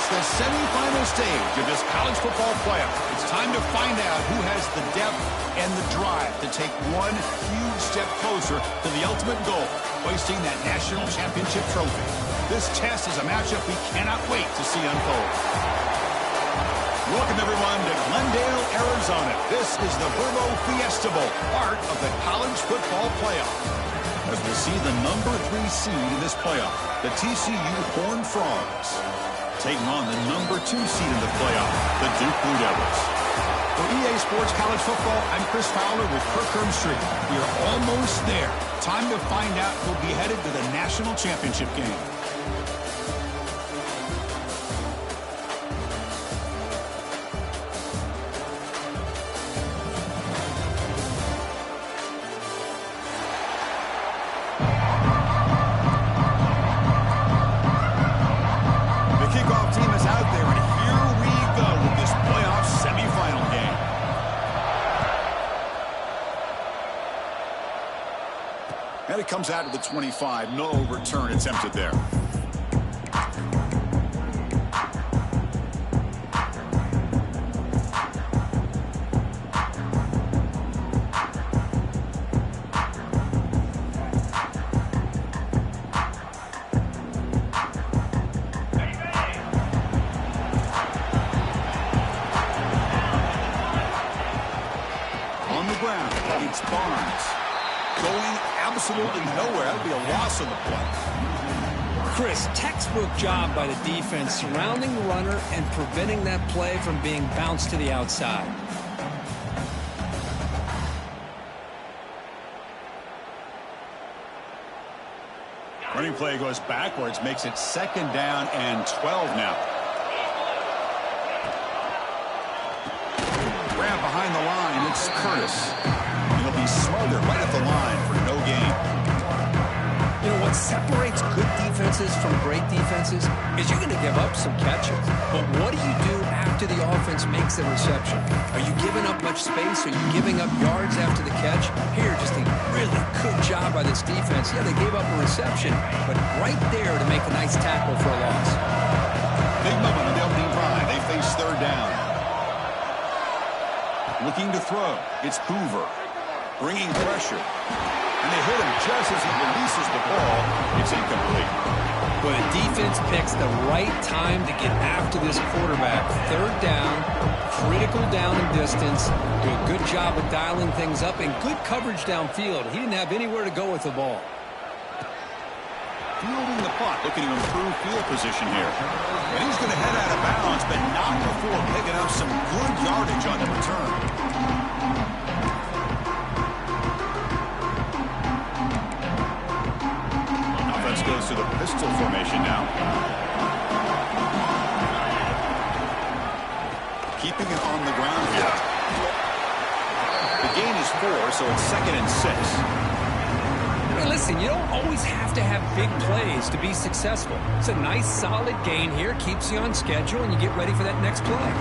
It's the semifinal stage of this college football playoff. It's time to find out who has the depth and the drive to take one huge step closer to the ultimate goal, hoisting that national championship trophy. This test is a matchup we cannot wait to see unfold. Welcome, everyone, to Glendale, Arizona. This is the Verbo Fiesta Bowl, part of the college football playoff. As we'll see the number 3 seed in this playoff, the TCU Horned Frogs, taking on the number 2 seed in the playoff, the Duke Blue Devils. For EA Sports College Football, I'm Chris Fowler with Kirk Herbstreit. We are almost there. Time to find out who'll be headed to the national championship game. And it comes out to the 25. No return attempted there. On the ground, it's Barnes. Going absolutely nowhere. That would be a loss on the play. Chris, textbook job by the defense surrounding the runner and preventing that play from being bounced to the outside. Running play goes backwards, makes it 2nd down and 12 now. Grab behind the line. It's Curtis. He'll be smothered right at the line for no gain. You know, what separates good defenses from great defenses is you're going to give up some catches. But what do you do after the offense makes the reception? Are you giving up much space? Are you giving up yards after the catch? Here, just a really good job by this defense. Yeah, they gave up a reception, but right there to make a nice tackle for a loss. Big moment on the opening drive. They face 3rd down. Looking to throw. It's Hoover. Bringing pressure. And they hit him just as he releases the ball. It's incomplete. But the defense picks the right time to get after this quarterback. 3rd down, critical down and distance. Do a good job of dialing things up and good coverage downfield. He didn't have anywhere to go with the ball. Fielding the punt, looking to improve field position here. And he's going to head out of bounds, but not before picking up some good yardage on the return. Goes to the pistol formation now. Keeping it on the ground here. The gain is 4, so it's 2nd and 6. Hey, listen, you don't always have to have big plays to be successful. It's a nice, solid gain here. Keeps you on schedule, and you get ready for that next play.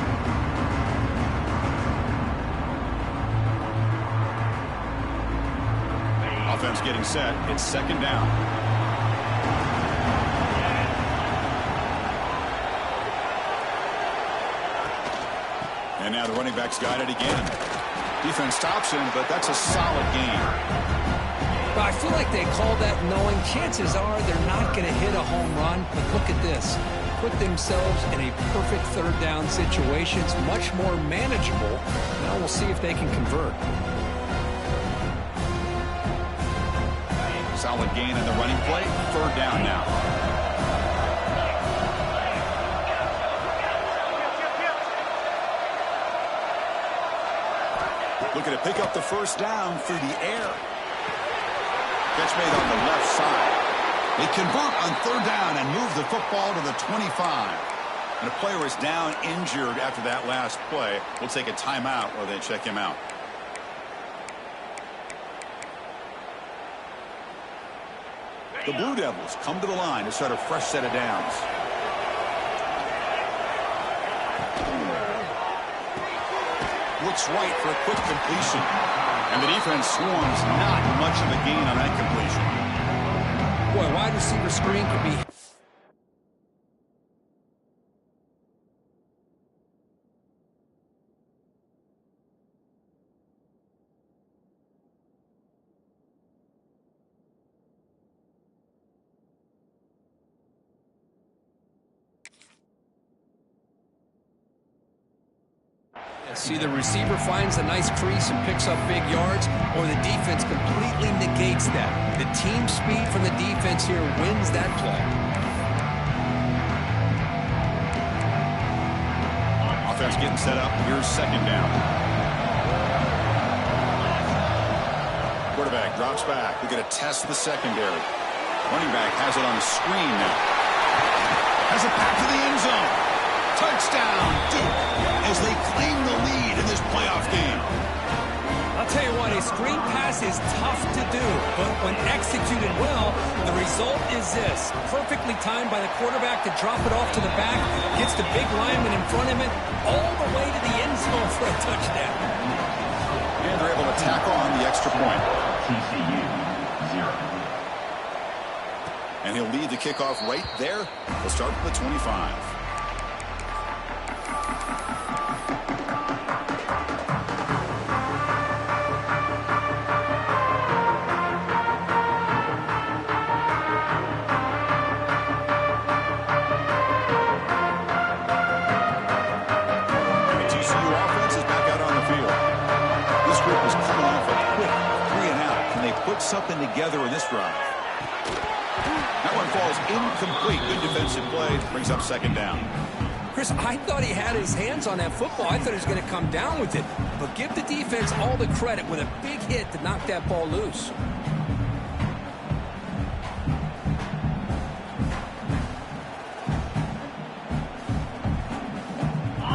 Offense getting set. It's 2nd down. And now the running back's got it again. Defense stops him, but that's a solid gain. But I feel like they call that knowing chances are they're not going to hit a home run. But look at this. Put themselves in a perfect 3rd down situation. It's much more manageable. Now we'll see if they can convert. Solid gain in the running play. 3rd down now. Looking to pick up the 1st down through the air. Catch made on the left side. They convert on 3rd down and move the football to the 25. And a player is down injured after that last play. We'll take a timeout while they check him out. The Blue Devils come to the line to start a fresh set of downs. Looks right for a quick completion. And the defense swarms, not much of a gain on that completion. Boy, wide receiver screen could be See, the receiver finds a nice crease and picks up big yards, or the defense completely negates that. The team speed from the defense here wins that play. Offense getting set up. Here's second down. Quarterback drops back. We're going to test the secondary. Running back has it on the screen now. Has it back to the end zone. Touchdown, Duke, as they claim the lead in this playoff game. I'll tell you what, a screen pass is tough to do, but when executed well, the result is this. Perfectly timed by the quarterback to drop it off to the back, gets the big lineman in front of it, all the way to the end zone for a touchdown. And they're able to tack on the extra point. TCU 0. And he'll lead the kickoff right there. He'll start from the 25. Something together in this drive. That one falls incomplete. Good defensive play. Brings up second down. Chris, I thought he had his hands on that football. I thought he was going to come down with it. But give the defense all the credit with a big hit to knock that ball loose.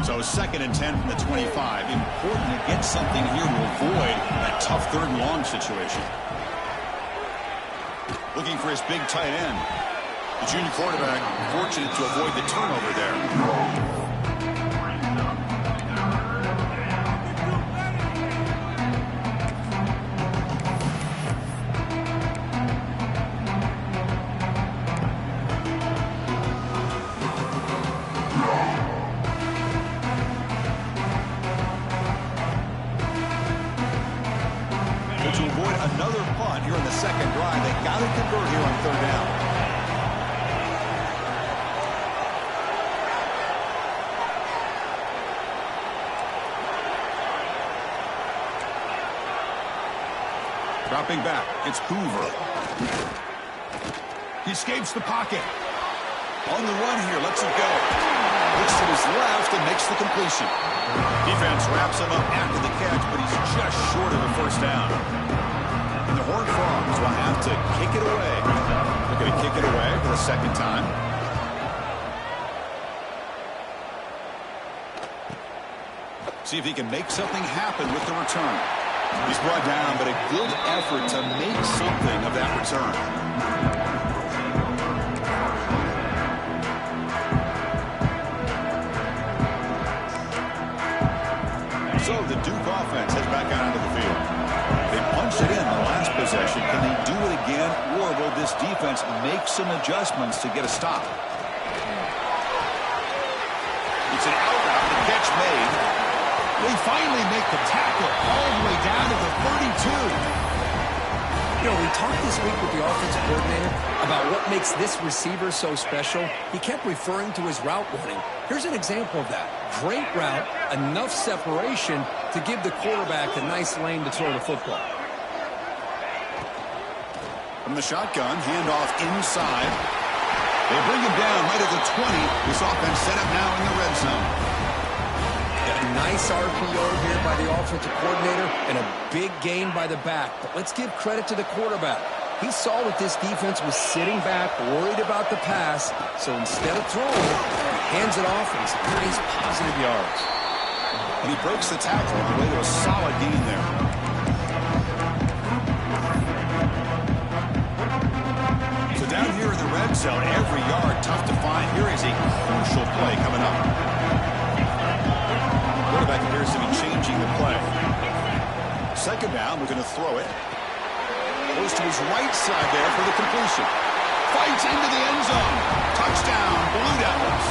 So second and 10 from the 25. Important to get something here to avoid that tough third and long situation. Looking for his big tight end. The junior quarterback fortunate to avoid the turnover there. To avoid another punt here in the second drive, they got to convert here on third down. Dropping back, it's Hoover. He escapes the pocket. On the run here, lets it go. Looks to his left and makes the completion. Defense wraps him up after the catch, but he's just short of a first down. And the Horned Frogs will have to kick it away. They're going to kick it away for the second time. See if he can make something happen with the return. He's brought down, but a good effort to make something of that return. So the Duke offense heads back out onto the field. They punched it in the last possession. Can they do it again, or will this defense make some adjustments to get a stop? It's an out route, the catch made. They finally make the tackle all the way down to the 32. You know, we talked this week with the offensive coordinator about what makes this receiver so special. He kept referring to his route running. Here's an example of that. Great route, enough separation to give the quarterback a nice lane to throw the football. From the shotgun, handoff inside. They bring him down right at the 20. This offense set up now in the red zone. A nice RPO here by the offensive coordinator and a big gain by the back. But let's give credit to the quarterback. He saw that this defense was sitting back, worried about the pass. So instead of throwing it, he hands it off and some nice positive yards. And he breaks the tackle on the way to a solid gain there. So down here in the red zone, every yard tough to find. Here is a crucial play coming up. Quarterback appears to be changing the play. Second down, we're going to throw it. Goes to his right side there for the completion. Fights into the end zone. Touchdown, Blue Devils.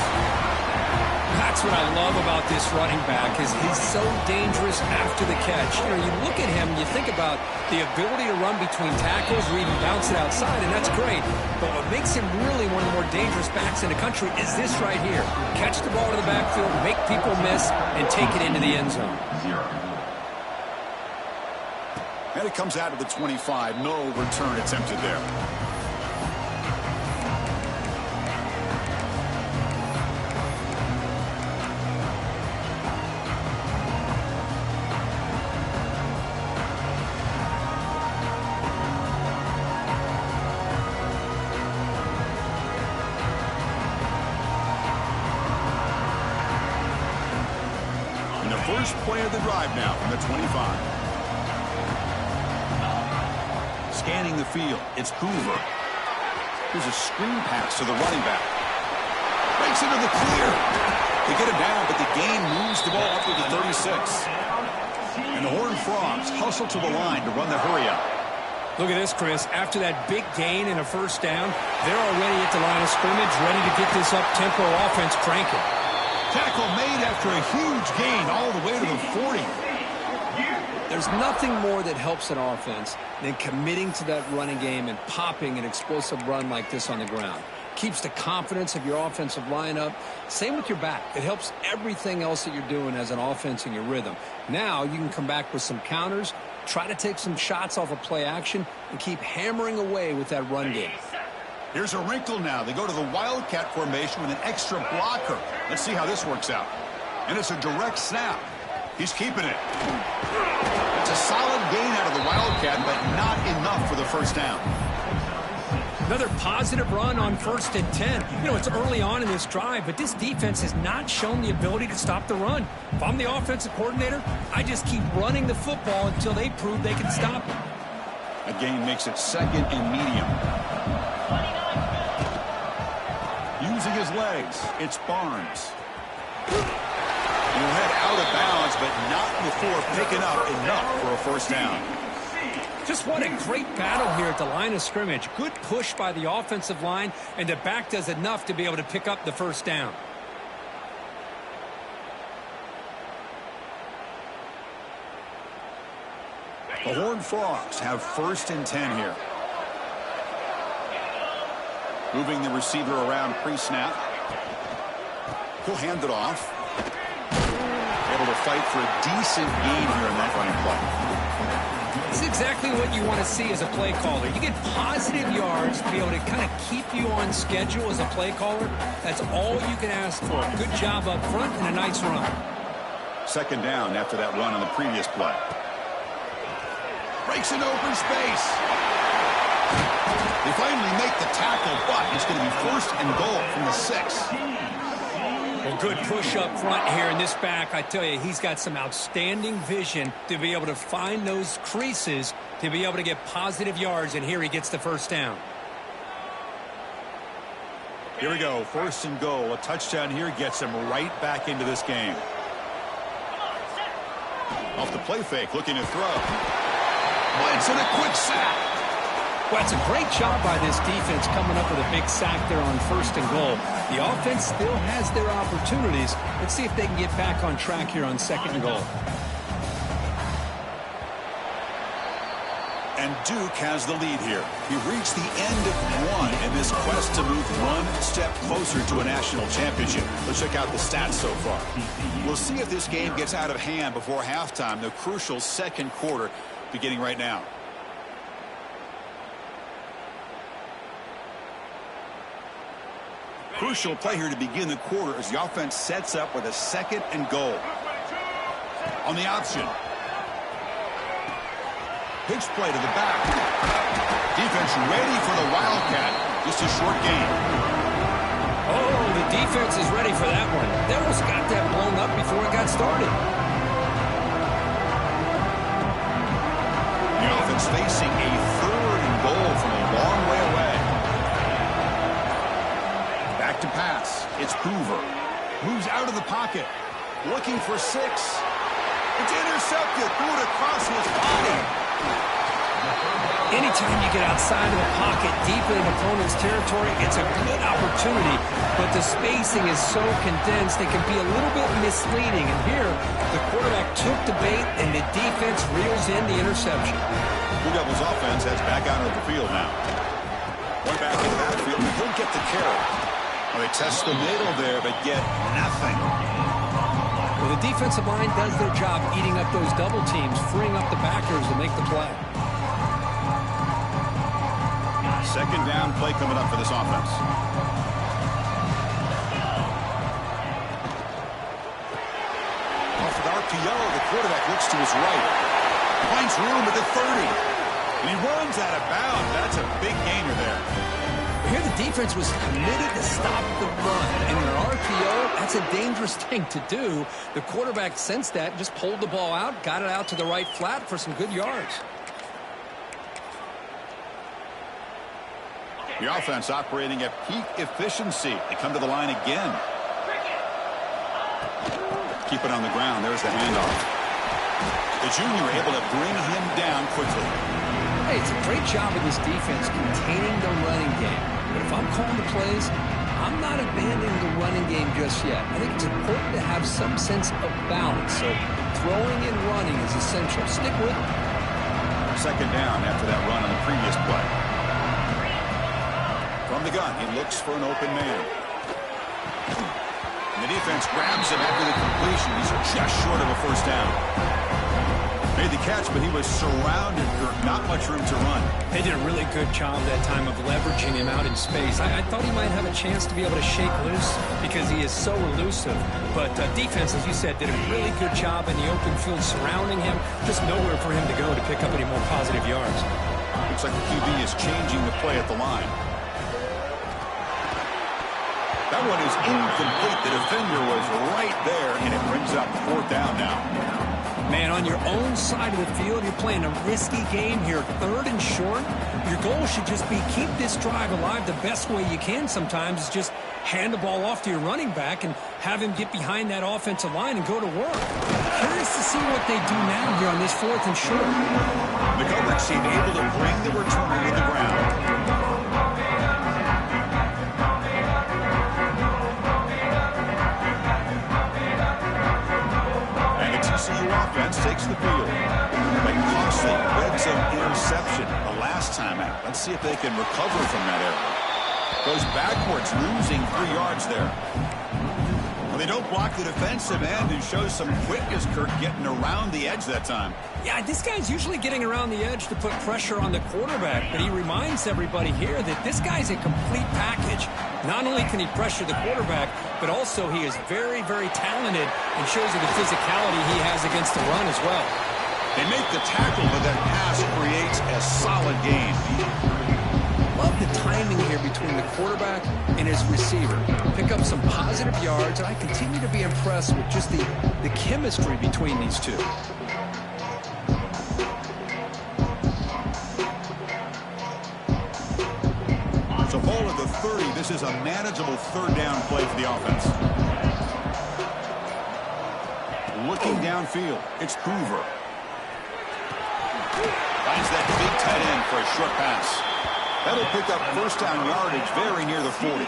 That's That's what I love about this running back is he's so dangerous after the catch. You know, you look at him, you think about the ability to run between tackles or even bounce it outside, and that's great. But what makes him really one of the more dangerous backs in the country is this right here. Catch the ball to the backfield, make people miss, and take it into the end zone. 0. And it comes out of the 25. No return attempted there. First play of the drive now from the 25. Scanning the field, it's Hoover. Here's a screen pass to the running back. Breaks into the clear. They get it down, but the gain moves the ball up to the 36. And the Horned Frogs hustle to the line to run the hurry up. Look at this, Chris. After that big gain and a first down, they're already at the line of scrimmage, ready to get this up-tempo offense cranking. Tackle made after a huge gain all the way to the 40. There's nothing more that helps an offense than committing to that running game and popping an explosive run like this on the ground. Keeps the confidence of your offensive line up. Same with your back. It helps everything else that you're doing as an offense in your rhythm. Now you can come back with some counters, try to take some shots off of play action, and keep hammering away with that run game. Here's a wrinkle now. They go to the Wildcat formation with an extra blocker. Let's see how this works out. And it's a direct snap. He's keeping it. It's a solid gain out of the Wildcat, but not enough for the first down. Another positive run on 1st and 10. You know, it's early on in this drive, but this defense has not shown the ability to stop the run. If I'm the offensive coordinator, I just keep running the football until they prove they can stop it. A gain makes it 2nd and medium. Using his legs, it's Barnes. He'll head out of bounds, but not before picking up enough for a first down. Just what a great battle here at the line of scrimmage. Good push by the offensive line, and the back does enough to be able to pick up the first down. The Horned Frogs have 1st and 10 here. Moving the receiver around pre-snap. He'll hand it off. Able to fight for a decent gain here in that running play. This is exactly what you want to see as a play caller. You get positive yards to be able to kind of keep you on schedule as a play caller. That's all you can ask for. Good job up front and a nice run. 2nd down after that run on the previous play. Breaks into open space. They finally make the tackle, but it's going to be 1st and goal from the 6. Well, good push up front here in this back. I tell you, he's got some outstanding vision to be able to find those creases to be able to get positive yards, and here he gets the first down. Here we go, 1st and goal. A touchdown here gets him right back into this game. Off the play fake, looking to throw. Blitz and a quick sack. Well, it's a great job by this defense coming up with a big sack there on 1st and goal. The offense still has their opportunities. Let's see if they can get back on track here on 2nd and goal. And Duke has the lead here. He reached the end of one in this quest to move one step closer to a national championship. Let's check out the stats so far. We'll see if this game gets out of hand before halftime, the crucial 2nd quarter beginning right now. Crucial play here to begin the quarter as the offense sets up with a 2nd and goal. On the option. Pitch play to the back. Defense ready for the Wildcat. Just a short gain. Oh, the defense is ready for that one. They almost got that blown up before it got started. The offense facing a 3rd and goal from a long way away. Back to pass. It's Hoover. Moves out of the pocket. Looking for 6. It's intercepted. Threw it across his body. Anytime you get outside of the pocket, deep in an opponent's territory, it's a good opportunity, but the spacing is so condensed it can be a little bit misleading. And here, the quarterback took the bait, and the defense reels in the interception. Blue Devils offense heads back out of the field now. One back in the backfield, and he'll get the carry. Well, they test the middle there, but get nothing. Well, the defensive line does their job eating up those double teams, freeing up the backers to make the play. Second down play coming up for this offense. Off with RPO, the quarterback looks to his right. Finds room at the 30. And he runs out of bounds. That's a big gainer there. Here the defense was committed to stop the run. And in an RPO, that's a dangerous thing to do. The quarterback sensed that, just pulled the ball out, got it out to the right flat for some good yards. The offense operating at peak efficiency. They come to the line again. Keep it on the ground. There's the handoff. The junior able to bring him down quickly. Hey, it's a great job of this defense containing the running game. But if I'm calling the plays, I'm not abandoning the running game just yet. I think it's important to have some sense of balance. So throwing and running is essential. Stick with it. Second down after that run on the previous play. From the gun, he looks for an open man. And the defense grabs him after the completion. He's just short of a first down. Made the catch, but he was surrounded. Not much room to run. They did a really good job that time of leveraging him out in space. I thought he might have a chance to be able to shake loose because he is so elusive. But defense, as you said, did a really good job in the open field surrounding him. Just nowhere for him to go to pick up any more positive yards. Looks like the QB is changing the play at the line. That one is incomplete. The defender was right there, and it brings up fourth down now. Man, on your own side of the field, you're playing a risky game here. Third and short. Your goal should just be keep this drive alive the best way you can sometimes is just hand the ball off to your running back and have him get behind that offensive line and go to work. Curious to see what they do now here on this fourth and short. The coverage team able to bring the returner to the ground. TCU offense takes the field. A costly red zone interception the last time out. Let's see if they can recover from that error. Goes backwards, losing 3 yards there. Well, they don't block the defensive end and shows some quickness, Kirk, getting around the edge that time. Yeah, this guy's usually getting around the edge to put pressure on the quarterback, but he reminds everybody here that this guy's a complete package. Not only can he pressure the quarterback, but also he is very, very talented and shows you the physicality he has against the run as well. They make the tackle, but that pass creates a solid gain. Love the timing here between the quarterback and his receiver. Pick up some positive yards, and I continue to be impressed with just the chemistry between these two. So ball at the 30. This is a manageable third down play for the offense. Looking downfield, it's Hoover. Finds that big tight end for a short pass. That'll pick up first down yardage very near the 40.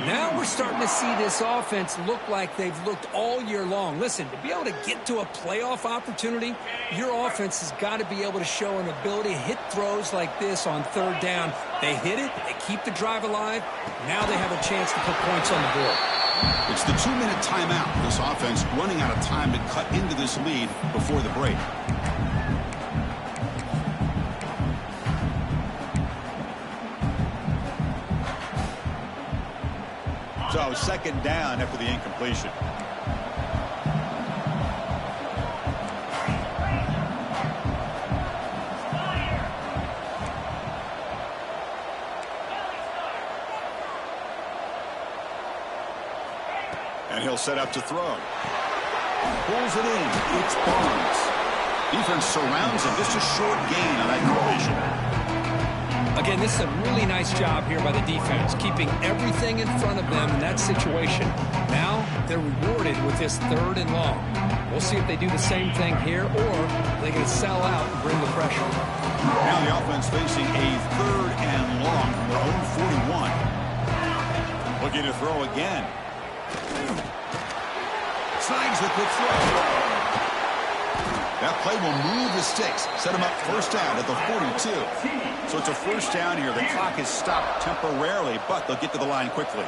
Now we're starting to see this offense look like they've looked all year long. Listen, to be able to get to a playoff opportunity, your offense has got to be able to show an ability to hit throws like this on third down. They hit it, they keep the drive alive. Now they have a chance to put points on the board. It's the 2-minute timeout. This offense running out of time to cut into this lead before the break. So second down after the incompletion. And he'll set up to throw. Pulls it in. It's Barnes. Defense surrounds him. Just a short gain on that completion. Again, this is a really nice job here by the defense, keeping everything in front of them in that situation. Now they're rewarded with this third and long. We'll see if they do the same thing here, or they can sell out and bring the pressure. Now the offense facing a 3rd and long from their own 41. Looking to throw again. Snags the quick throw. That play will move the sticks. Set him up first down at the 42. So it's a first down here. The clock is stopped temporarily, but they'll get to the line quickly.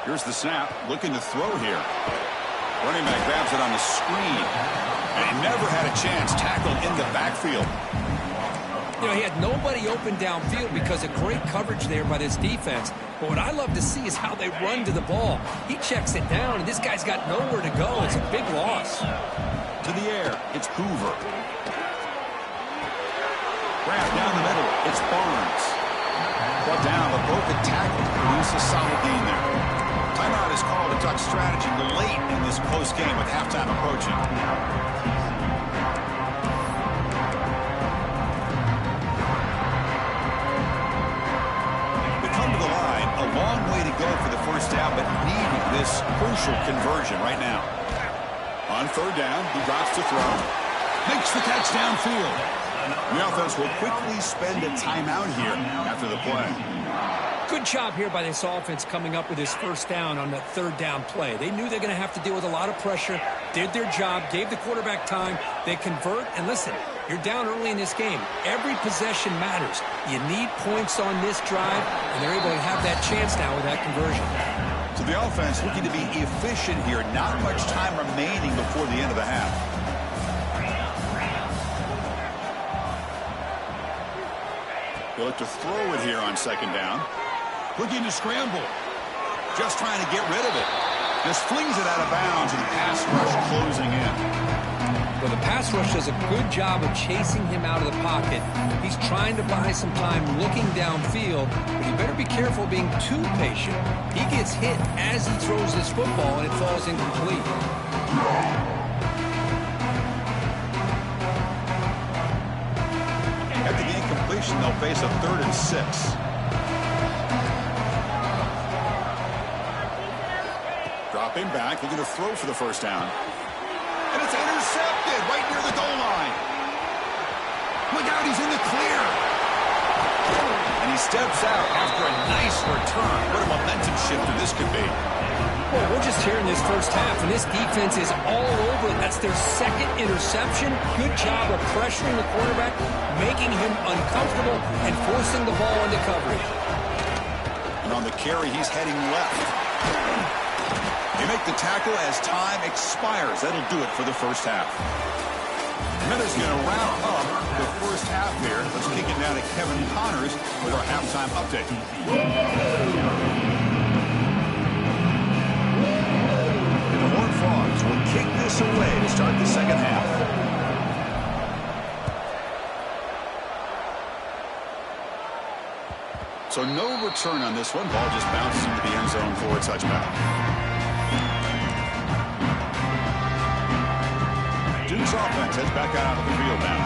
Here's the snap. Looking to throw here. Running back grabs it on the screen. And he never had a chance. Tackled in the backfield. You know, he had nobody open downfield because of great coverage there by this defense. But what I love to see is how they run to the ball. He checks it down, and this guy's got nowhere to go. It's a big loss. To the air, it's Hoover. Grab down the middle, it's Barnes. Brought down, but broken tackle. Produce a solid gain there. Timeout is called to duck strategy late in this close game with halftime approaching. They come to the line, a long way to go for the first down, but needing this crucial conversion right now. On 3rd down, he drops to throw. Makes the catch downfield. The offense will quickly spend a timeout here after the play. Good job here by this offense coming up with his first down on that 3rd down play. They knew they're going to have to deal with a lot of pressure, did their job, gave the quarterback time. They convert, and listen, you're down early in this game. Every possession matters. You need points on this drive, and they're able to have that chance now with that conversion. So the offense looking to be efficient here. Not much time remaining before the end of the half. They look to throw it here on 2nd down. Looking to scramble. Just trying to get rid of it. Just flings it out of bounds, and the pass rush closing in. Well, the pass rush does a good job of chasing him out of the pocket. He's trying to buy some time looking downfield, but you better be careful being too patient. He gets hit as he throws this football, and it falls incomplete. After the incompletion, they'll face a 3rd and 6. Dropping back, looking to throw for the first down. And it's intercepted right near the goal line. Look out, he's in the clear. And he steps out after a nice return. What a momentum shifter this could be. Well, we're just here in this first half, and this defense is all over it. That's their 2nd interception. Good job of pressuring the quarterback, making him uncomfortable, and forcing the ball into coverage. And on the carry, he's heading left. They make the tackle as time expires. That'll do it for the first half. Minutes going to wrap up the first half here. Let's kick it now to Kevin Connors with our halftime update. And the Horned Frogs will kick this away to start the second half. So no return on this one. Ball just bounces into the end zone for a touchback. Duke's offense heads back out of the field now.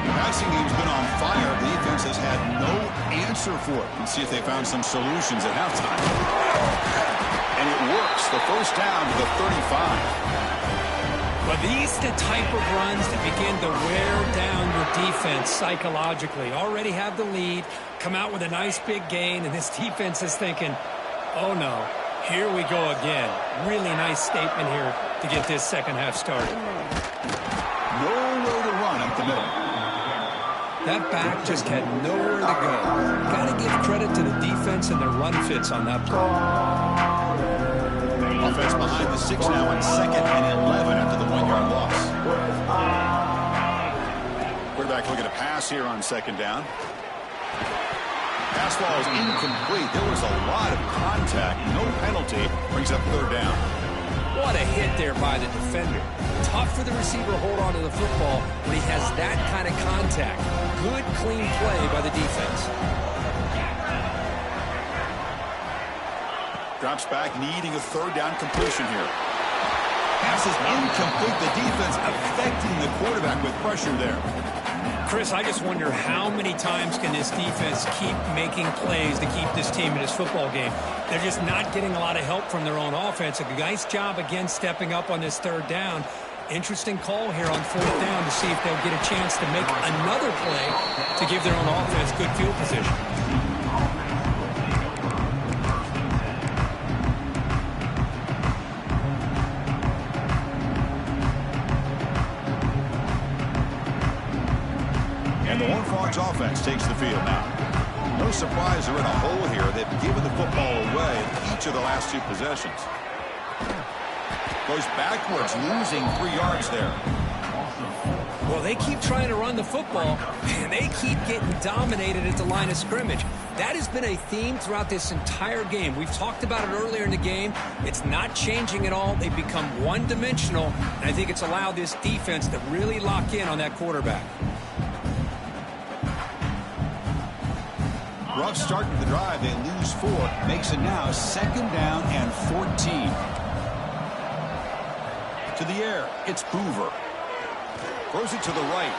The passing game's been on fire. The defense has had no answer for it. Let's see if they found some solutions at halftime. And it works. The first down to the 35. But these the type of runs that begin to wear down your defense psychologically. Already have the lead, come out with a nice big gain, and this defense is thinking, oh no, here we go again. Really nice statement here to get this second half started. Nowhere to run up the middle. That back just had nowhere to go. Got to give credit to the defense and their run fits on that play. Offense behind the 6 now on 2nd and 11 after the 1-yard loss. Quarterback looking to pass here on 2nd down. Pass ball is incomplete. There was a lot of contact. No penalty. Brings up 3rd down. What a hit there by the defender. Tough for the receiver to hold on to the football when he has that kind of contact. Good, clean play by the defense. Drops back, needing a 3rd down completion here. Pass is incomplete. The defense affecting the quarterback with pressure there. Chris, I just wonder how many times can this defense keep making plays to keep this team in this football game. They're just not getting a lot of help from their own offense. A nice job again stepping up on this 3rd down. Interesting call here on 4th down to see if they'll get a chance to make another play to give their own offense good field position. And the Horned Frogs offense takes the field now. No surprise they're in a hole here. They've given the football away in each of the last 2 possessions. Goes backwards, losing 3 yards there. Well, they keep trying to run the football, and they keep getting dominated at the line of scrimmage. That has been a theme throughout this entire game. We've talked about it earlier in the game. It's not changing at all. They've become one-dimensional, and I think it's allowed this defense to really lock in on that quarterback. Rough start to the drive. They lose 4. Makes it now 2nd down and 14. To the air, it's Hoover. Throws it to the right.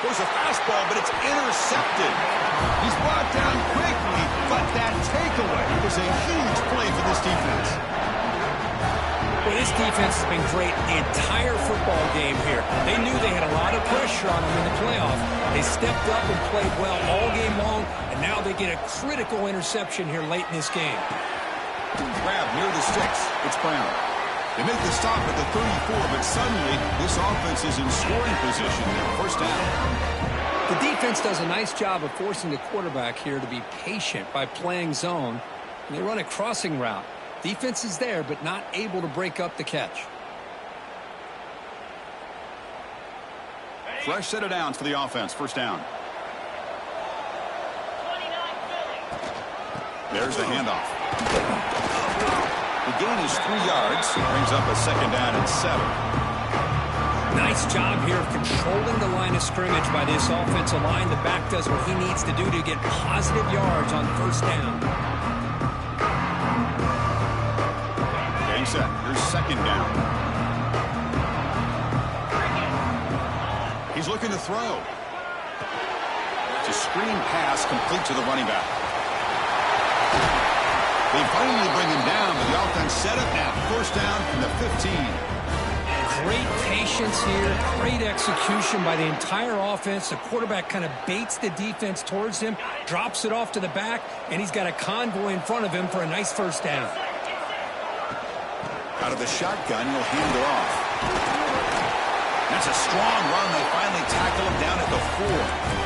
Goes a fastball, but it's intercepted. He's brought down quickly, but that takeaway was a huge play for this defense. Well, this defense has been great the entire football game here. They knew they had a lot of pressure on them in the playoff. They stepped up and played well all game long, and now they get a critical interception here late in this game. Grab near the sticks. It's Brown. They make the stop at the 34, but suddenly this offense is in scoring position. 1st down. The defense does a nice job of forcing the quarterback here to be patient by playing zone. And they run a crossing route. Defense is there, but not able to break up the catch. Fresh set of downs for the offense. 1st down. There's the handoff. The gain is 3 yards. Brings up a 2nd down and 7. Nice job here of controlling the line of scrimmage by this offensive line. The back does what he needs to do to get positive yards on 1st down. Getting set. Here's 2nd down. He's looking to throw. It's a screen pass complete to the running back. They finally bring him down, but the offense set up now. 1st down from the 15. Great patience here, great execution by the entire offense. The quarterback kind of baits the defense towards him, drops it off to the back, and he's got a convoy in front of him for a nice 1st down. Out of the shotgun, he'll hand it off. That's a strong run. They finally tackle him down at the 4.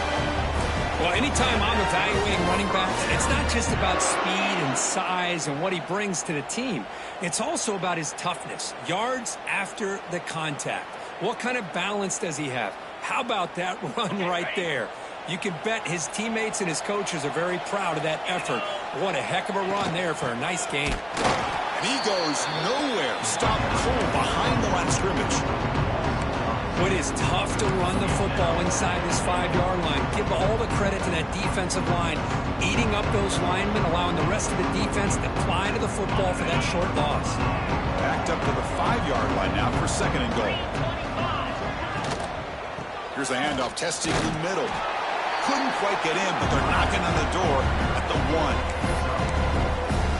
Well, anytime I'm evaluating running backs, it's not just about speed and size and what he brings to the team. It's also about his toughness, yards after the contact. What kind of balance does he have? How about that run right there? You can bet his teammates and his coaches are very proud of that effort. What a heck of a run there for a nice game. And he goes nowhere. Stop cold behind the line of scrimmage. It is tough to run the football inside this 5-yard line. Give all the credit to that defensive line, eating up those linemen, allowing the rest of the defense to fly to the football for that short loss. Backed up to the 5-yard line now for 2nd and goal. Here's the handoff, testing the middle. Couldn't quite get in, but they're knocking on the door at the 1.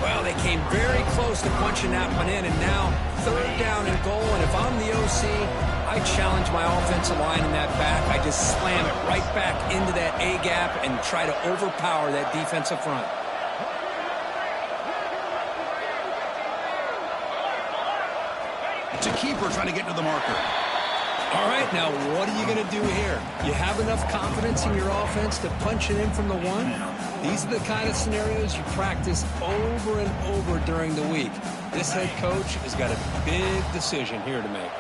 Well, they came very close to punching that one in, and now 3rd down and goal. And if I'm the OC, I challenge my offensive line in that back. I just slam it right back into that A-gap and try to overpower that defensive front. It's a keeper trying to get to the marker. All right, now what are you going to do here? You have enough confidence in your offense to punch it in from the 1? These are the kind of scenarios you practice over and over during the week. This head coach has got a big decision here to make.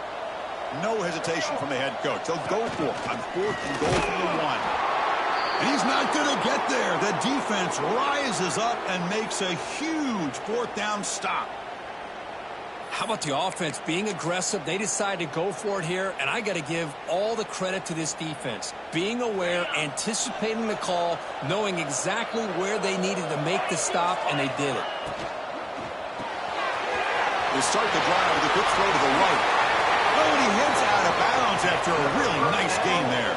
No hesitation from the head coach. He'll go for it on 4th and goal from the 1. And he's not going to get there. The defense rises up and makes a huge 4th down stop. How about the offense being aggressive? They decide to go for it here, and I got to give all the credit to this defense. Being aware, anticipating the call, knowing exactly where they needed to make the stop, and they did it. They start the drive with a quick throw to the right. Oh, and he heads out of bounds after a really nice game there.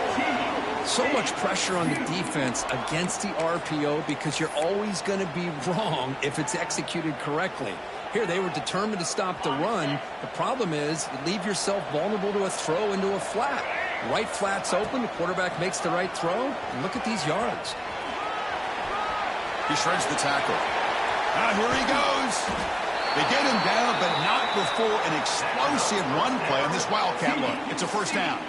So much pressure on the defense against the RPO because you're always going to be wrong if it's executed correctly. Here, they were determined to stop the run. The problem is you leave yourself vulnerable to a throw into a flat. Right flat's open, the quarterback makes the right throw, and look at these yards. He shreds the tackle. Here he goes. They get him down, but not before an explosive run play on this Wildcat look. It's a first down.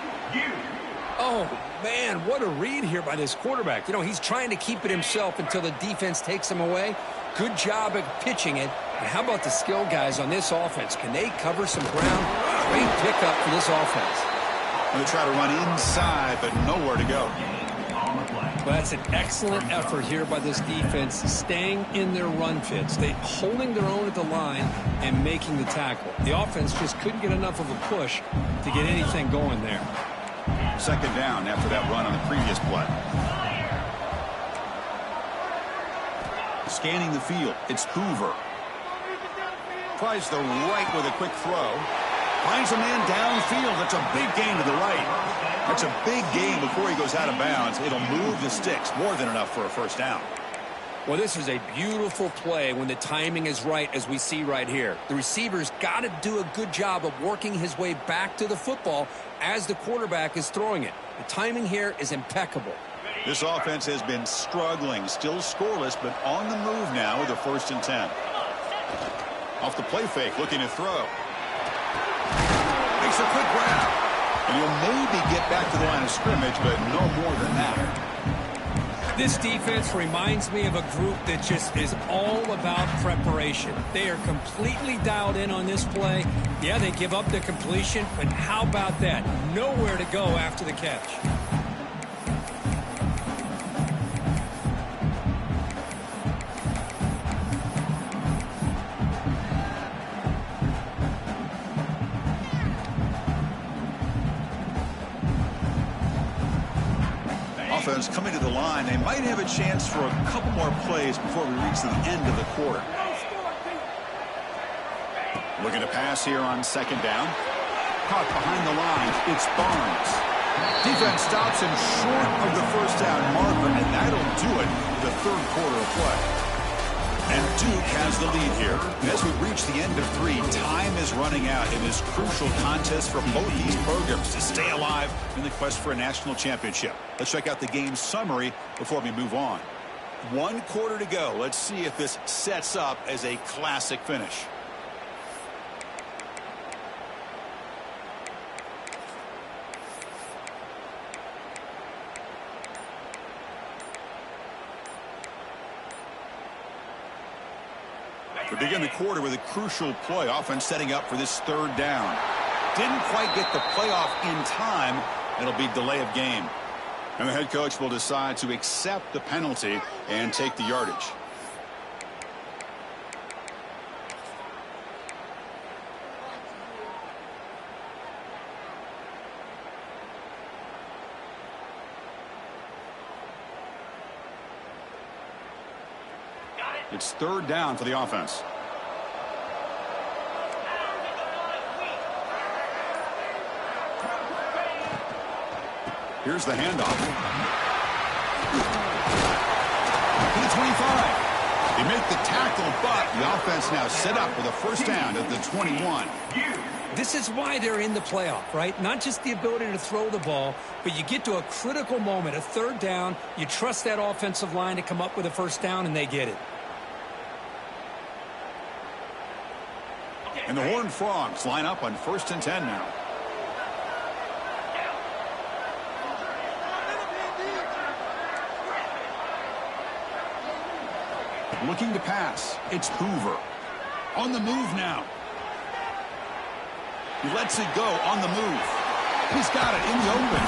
Oh, man, what a read here by this quarterback. You know, he's trying to keep it himself until the defense takes him away. Good job at pitching it. And how about the skill guys on this offense? Can they cover some ground? Great pickup for this offense. They try to run inside, but nowhere to go. Well, that's an excellent effort here by this defense, staying in their run fits. They holding their own at the line and making the tackle. The offense just couldn't get enough of a push to get anything going there. Second down after that run on the previous play. Scanning the field, it's Hoover. Tries the right with a quick throw. Finds a man downfield. That's a big gain to the right. That's a big gain before he goes out of bounds. It'll move the sticks more than enough for a first down. Well, this is a beautiful play when the timing is right, as we see right here. The receiver's got to do a good job of working his way back to the football as the quarterback is throwing it. The timing here is impeccable. This offense has been struggling, still scoreless, but on the move now with a 1st and 10. Off the play fake, looking to throw. Makes a quick grab. And he'll maybe get back to the line of scrimmage, but no more than that. This defense reminds me of a group that just is all about preparation. They are completely dialed in on this play. Yeah, they give up the completion, but how about that? Nowhere to go after the catch. Offense coming to the line. They might have a chance for a couple more plays before we reach the end of the quarter. Looking to pass here on second down. Caught behind the line. It's Barnes. Defense stops him short of the first down marker, and that'll do it for the third quarter of play. And Duke has the lead here. And as we reach the end of 3, time is running out in this crucial contest for both these programs to stay alive in the quest for a national championship. Let's check out the game summary before we move on. 1 quarter to go. Let's see if this sets up as a classic finish. We begin the quarter with a crucial play. Offense setting up for this 3rd down. Didn't quite get the playoff in time. It'll be delay of game. And the head coach will decide to accept the penalty and take the yardage. It's 3rd down for the offense. Here's the handoff. To the 25. They make the tackle, but the offense now set up with a first down at the 21. This is why they're in the playoff, right? Not just the ability to throw the ball, but you get to a critical moment, a 3rd down. You trust that offensive line to come up with a first down, and they get it. And the Horned Frogs line up on 1st and 10 now. Looking to pass. It's Hoover. On the move now. He lets it go on the move. He's got it in the open.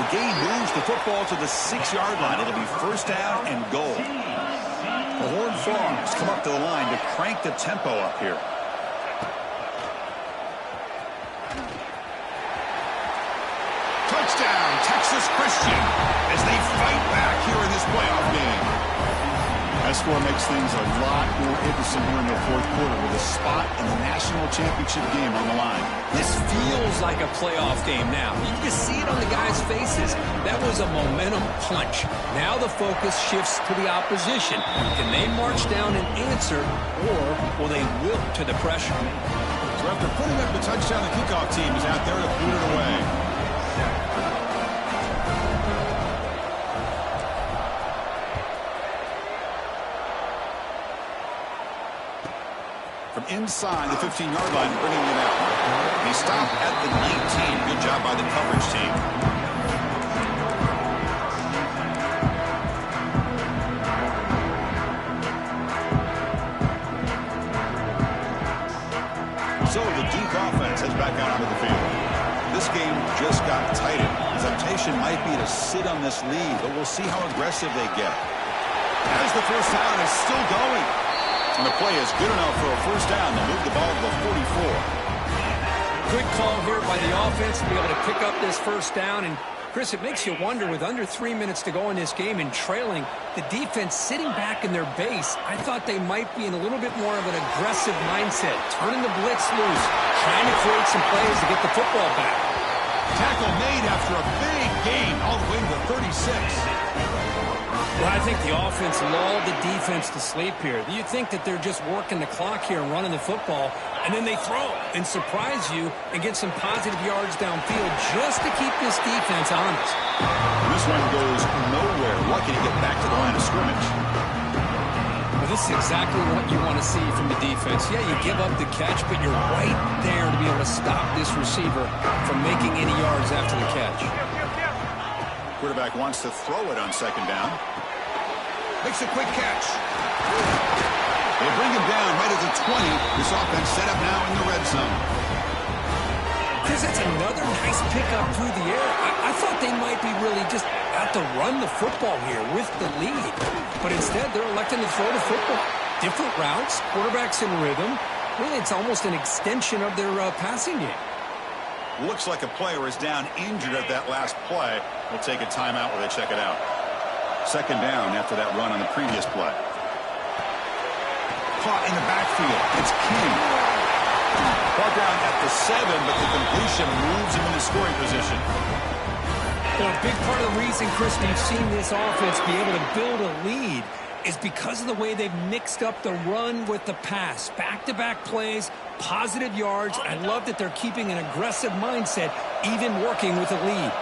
The game moves the football to the 6-yard line. It'll be first down and goal. The Horned Frogs come up to the line to crank the tempo up here. Touchdown, Texas Christian, as they fight back here in this playoff game. As score makes things a lot more interesting here in the fourth quarter with a spot in the national championship game on the line. This feels like a playoff game now. You can just see it on the guys' faces. That was a momentum punch. Now the focus shifts to the opposition. Can they march down and answer, or will they wilt to the pressure? So after putting up the touchdown, the kickoff team is out there to boot it away. From inside the 15-yard line, bringing it out. He stopped at the 19. Good job by the coverage team. So the Duke offense heads back out onto the field. This game just got tighter. The temptation might be to sit on this lead, but we'll see how aggressive they get. As the first down is still going. And the play is good enough for a first down. They'll move the ball to the 44. Good call here by the offense to be able to pick up this first down. And, Chris, it makes you wonder, with under 3 minutes to go in this game and trailing, the defense sitting back in their base, I thought they might be in a little bit more of an aggressive mindset, turning the blitz loose, trying to create some plays to get the football back. Tackle made after a big gain all the way to the 36. Well, I think the offense lulled the defense to sleep here. You think that they're just working the clock here and running the football, and then they throw and surprise you and get some positive yards downfield just to keep this defense honest. And this one goes nowhere. Lucky to get back to the line of scrimmage. Well, this is exactly what you want to see from the defense. Yeah, you give up the catch, but you're right there to be able to stop this receiver from making any yards after the catch. Quarterback wants to throw it on second down. Makes a quick catch. They bring him down right at the 20. This offense set up now in the red zone. Chris, that's another nice pickup through the air. I thought they might be really just out to run the football here with the lead. But instead, they're electing to throw the football. Different routes, quarterbacks in rhythm. Really, it's almost an extension of their passing game. Looks like a player is down injured at that last play. We'll take a timeout while they check it out. Second down after that run on the previous play. Caught in the backfield. It's King. Brought down at the 7, but the completion moves him into scoring position. Well, a big part of the reason, Chris, we've seen this offense be able to build a lead is because of the way they've mixed up the run with the pass. Back-to-back plays, positive yards. I love that they're keeping an aggressive mindset, even working with a lead.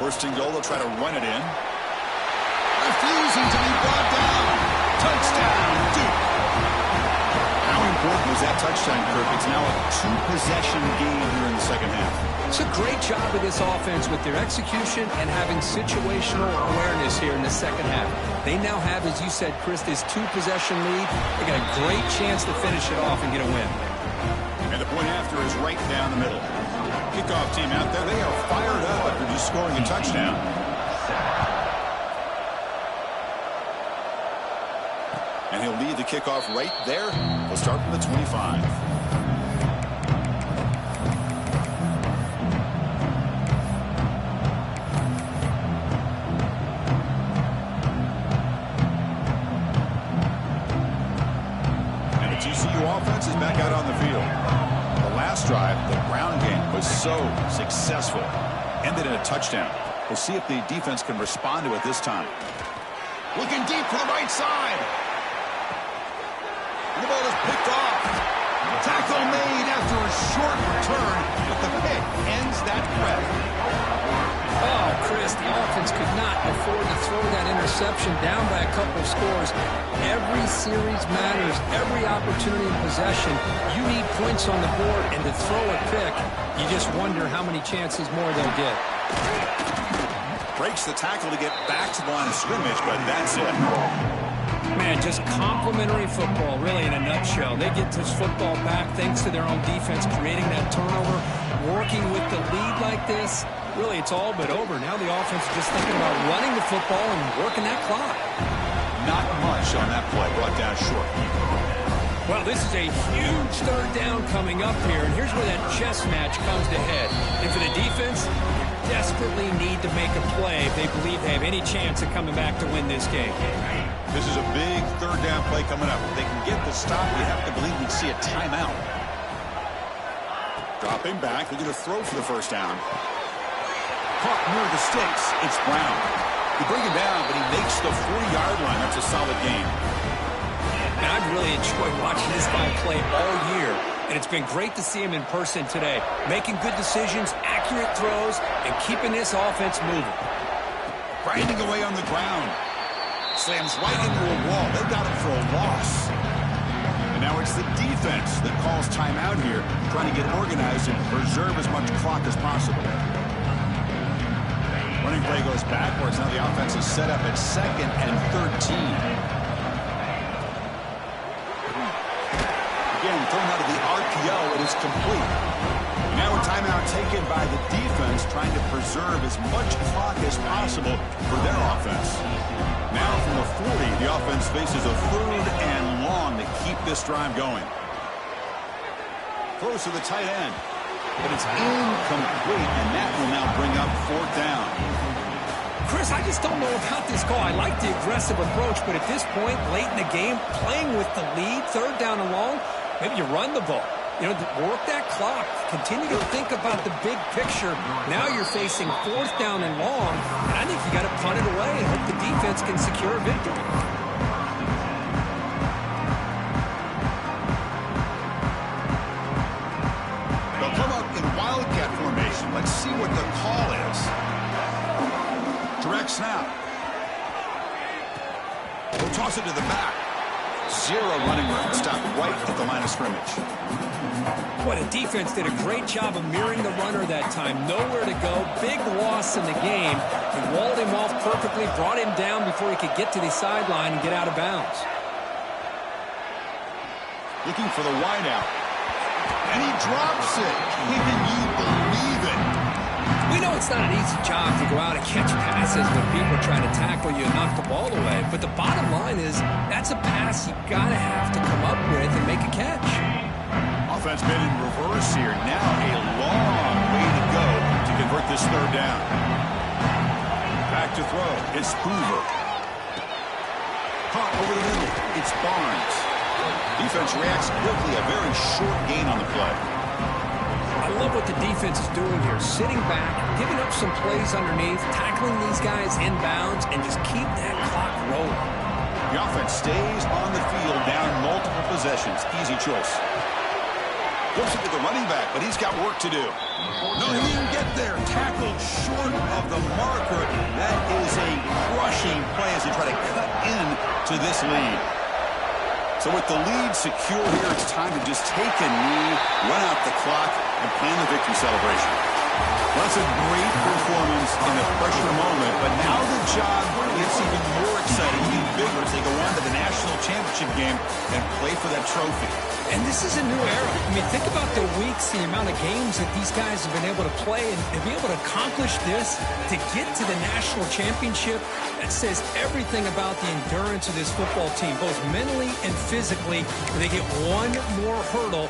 First and goal, they'll try to run it in. Refusing to be brought down. Touchdown, Duke. How important was that touchdown, Kirk? It's now a two-possession game here in the second half. It's a great job of this offense with their execution and having situational awareness here in the second half. They now have, as you said, Chris, this two-possession lead. They got a great chance to finish it off and get a win. And the point after is right down the middle. Kickoff team out there, they are fired up after just scoring a touchdown. And he'll lead the kickoff right there. We'll start from the 25. And the TCU offense is back out on the field. Last drive, the ground game was so successful. Ended in a touchdown. We'll see if the defense can respond to it this time. Looking deep for the right side. And the ball is picked off. Tackle made after a short return, but the pick ends that threat. Oh, Chris, the offense could not afford to throw that interception down by a couple of scores. Every series matters. Every opportunity in possession. You need points on the board, and to throw a pick, you just wonder how many chances more they'll get. Breaks the tackle to get back to the line of scrimmage, but that's it. Man, just complimentary football, really, in a nutshell. They get this football back thanks to their own defense, creating that turnover, working with the lead like this. Really, it's all but over. Now the offense is just thinking about running the football and working that clock. not much on that play, brought down short. Well, this is a huge third down coming up here, and here's where that chess match comes to head. And for the defense, they desperately need to make a play if they believe they have any chance of coming back to win this game. This is a big third down play coming up. If they can get the stop, you have to believe we'd see a timeout. Dropping back, they're going to throw for the first down. Caught near the sticks. It's Brown. You bring him down, but he makes the 40-yard line. That's a solid game. And I've really enjoyed watching this guy play all year, and it's been great to see him in person today, making good decisions, accurate throws, and keeping this offense moving. Grinding away on the ground. Slams right into a wall. They got him for a loss. And now it's the defense that calls timeout here, trying to get organized and preserve as much clock as possible. Running play goes backwards. Now the offense is set up at 2nd and 13. Again, thrown out of the RPO, it is complete. Now a timeout taken by the defense, trying to preserve as much clock as possible for their offense. Now from the 40, the offense faces a 3rd and long to keep this drive going. Throws to the tight end, but it's incomplete, and that will now bring up 4th down. Chris, I just don't know about this call. I like the aggressive approach, but at this point, late in the game, playing with the lead, 3rd down and long, maybe you run the ball. You know, work that clock. Continue to think about the big picture. Now you're facing 4th down and long, and I think you got to punt it away and hope the defense can secure a victory. They'll come up in wildcat formation. Let's see what the call is. Direct snap. We'll toss it to the back. 0 running room. Stopped right at the line of scrimmage. Boy, the defense did a great job of mirroring the runner that time. Nowhere to go. Big loss in the game. They walled him off perfectly, brought him down before he could get to the sideline and get out of bounds. Looking for the wideout. And he drops it. Can you believe it? We know it's not an easy job to go out and catch passes when people are trying to tackle you and knock the ball away. But the bottom line is that's a pass you got to have to come up with and make a catch. Offense been in reverse here. Now a long way to go to convert this 3rd down. Back to throw. It's Hoover. Caught over the middle. It's Barnes. Defense reacts quickly. A very short gain on the play. I love what the defense is doing here. Sitting back, giving up some plays underneath, tackling these guys inbounds, and just keep that clock rolling. The offense stays on the field down multiple possessions. Easy choice. Goes it to the running back, but he's got work to do. No, he didn't get there. Tackled short of the marker. That is a crushing play as they try to cut in to this lead. So with the lead secure here, it's time to just take a knee, run out the clock, and plan the victory celebration. Well, that's a great performance in a pressure moment, but now the job gets even more exciting, even bigger as they go on to the national championship game and play for that trophy. And this is a new era. I mean, think about the weeks, the amount of games that these guys have been able to play and be able to accomplish this, to get to the national championship. That says everything about the endurance of this football team, both mentally and physically. They get one more hurdle